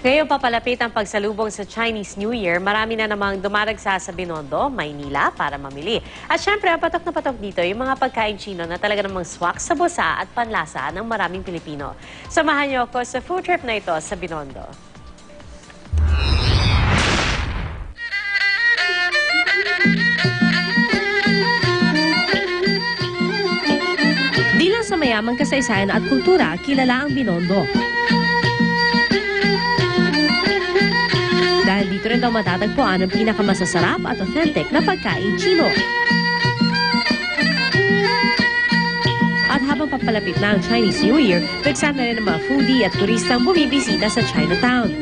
Ngayon papalapit ang pagsalubong sa Chinese New Year, marami na namang dumaragsa sa Binondo, Maynila para mamili. At syempre, ang patok na patok dito yung mga pagkain Chino na talaga namang swak sa busa at panlasa ng maraming Pilipino. Samahan niyo ako sa food trip na ito sa Binondo. Di lang sa mayamang kasaysayan at kultura, kilala ang Binondo. Dahil dito rin daw matatagpuan ang pinakamasasarap at authentic na pagkain Chino. At habang papalapit na ang Chinese New Year, nagsama na rin ang mga foodie at turistang bumibisita sa Chinatown.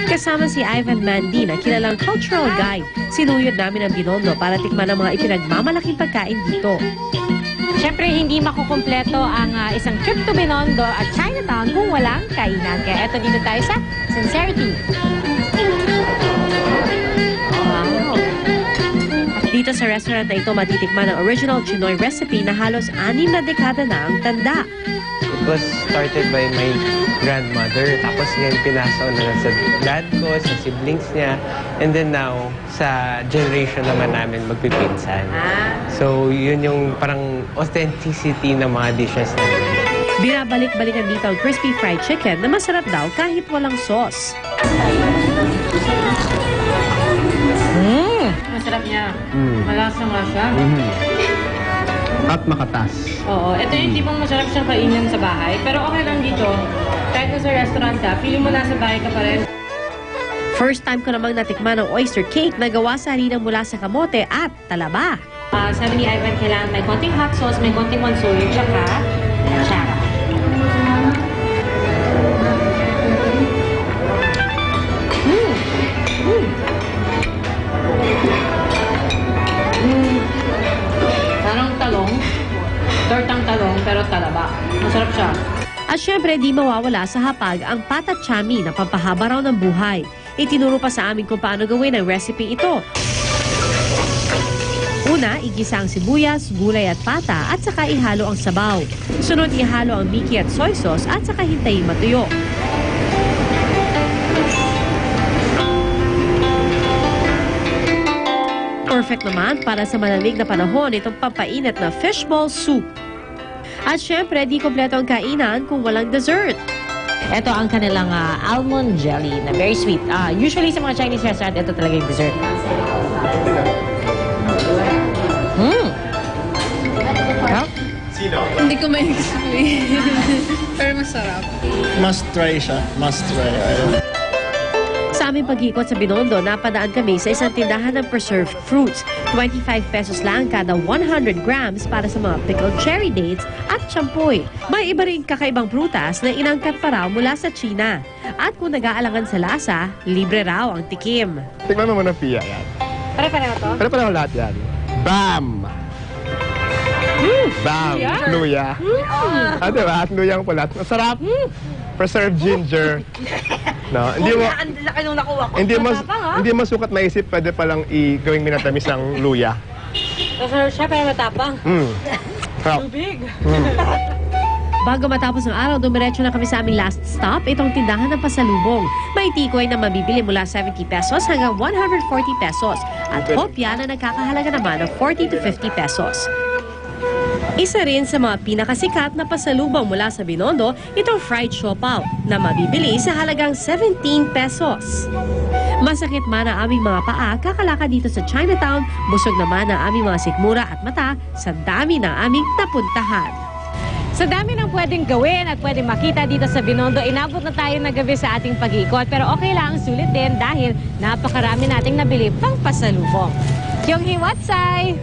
Kasama si Ivan Mandi na kilalang cultural guide, sinuyod namin ang Binondo para tikman ang mga ipinagmamalaking pagkain dito. Siyempre, hindi makukumpleto ang isang trip to Binondo at Chinatown kung walang kainan. Kaya eto dito tayo sa Sincerity. Wow! Dito sa restaurant na ito, matitikman ang original Chinoy recipe na halos 6 na dekada na ang tanda. It was started by my grandmother. Tapos ngayon pinasaw na sa dad ko, sa siblings niya. And then now, sa generation naman namin magpipinsan. So yun yung parang authenticity ng mga dishes namin. Binabalik-balikan dito ang crispy fried chicken na masarap daw kahit walang sauce. Masarap niya. Malasang-lasa. At makatas. Oo, ito yung tipong masarap siyang kainin sa bahay. Pero okay lang dito. Kahit na sa restaurant ka, feeling mo nasa bahay ka pa rin. First time ko namang natikman ang oyster cake na gawa sa harinang mula sa kamote at talaba. Sabi ni Ivan, kailangan may konting hot sauce, may konting mansoy, tsaka chara. Parang talong. Tortang talong, pero talaba. Masarap siya. At syempre, di mawawala sa hapag ang patat chami na pampahaba raw ng buhay. Itinuro pa sa amin kung paano gawin ang recipe ito. Una, igisa ang sibuyas, gulay at pata at saka ihalo ang sabaw. Sunod, ihalo ang miki at soy sauce at saka hintayin matuyo. Perfect naman para sa malamig na panahon itong pampainit na fishball soup. At syempre, di kompleto ang kainan kung walang dessert. Ito ang kanilang almond jelly na very sweet. Usually sa mga Chinese restaurant, ito talaga yung dessert. Hindi ko ma-explain. Pero masarap. Must try siya. Must try. Sa aming pag-ikot sa Binondo, napadaan kami sa isang tindahan ng preserved fruits. 25 pesos lang kada 100 grams para sa mga pickled cherry dates at champoy. May iba rin kakaibang prutas na inangkat pa raw mula sa China. At kung nag-aalangan sa lasa, libre raw ang tikim. Tikman mo muna, Pia, yan. Pare-pareho to? Pare-pareho lahat yan. Bam! Bam! Luya. Diba? At luyang pula. Masarap. Preserved ginger. No, Ang laki nung nakuha ko. Hindi mo sukat maisip, pwede palang gawing minatamis ng luya. Masarap siya, pero matapang. Sarap. Tubig. Bago matapos ng araw, dumiretso na kami sa aming last stop, itong tindahan ng pasalubong. May tikoy na mabibili mula 70 pesos hanggang 140 pesos at kopya na nagkakahalaga naman ng 40 to 50 pesos. Isa rin sa mga pinakasikat na pasalubong mula sa Binondo, itong fried siopaw na mabibili sa halagang 17 pesos. Masakit man ang aming mga paa, kakalakad dito sa Chinatown, busog naman ang aming mga sikmura at mata sa dami ng aming napuntahan. Sa dami ng pwedeng gawin at pwedeng makita dito sa Binondo, inabot na tayo na gabi sa ating pag-iikot. Pero okay lang, sulit din dahil napakarami nating nabili pang pasalubong. Kyung Hee Watsai!